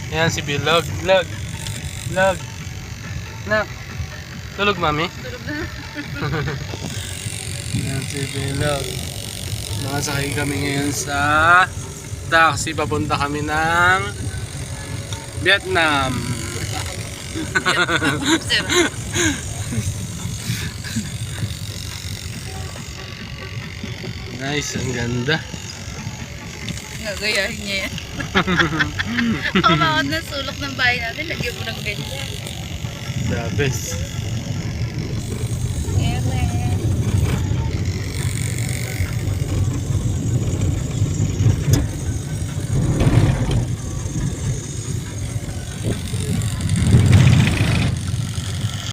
Ayan si Bilog. Log. Log. Nak. Tulog, mami? Tulog na. Ayan si Bilog. Nakasakay kami ngayon sa taxi. Papunta kami ng Vietnam. Sir. Nice, ang ganda. Gagayahin niya yan. Ako bakit na sulok ng bahay natin, lagyan mo ng ganyan. The best.